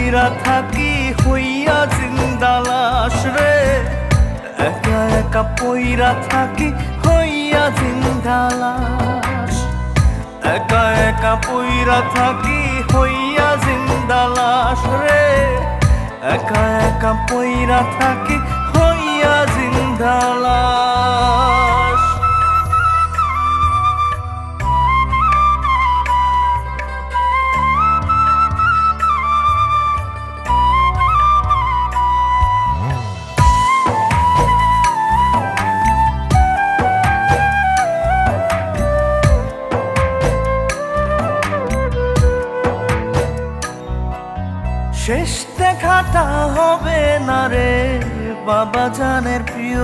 পইরা থাকি হইয়া জিন্দা লাশ রে, একা একা পইরা থাকি হইয়া জিন্দা লাশ, একা একা পইরা থাকি হইয়া জিন্দা লাশ রে, একা একা পইরা থাকি হইয়া জিন্দা লাশ। শেষ দেখাটা হবে না রে বাবা জানের প্রিয়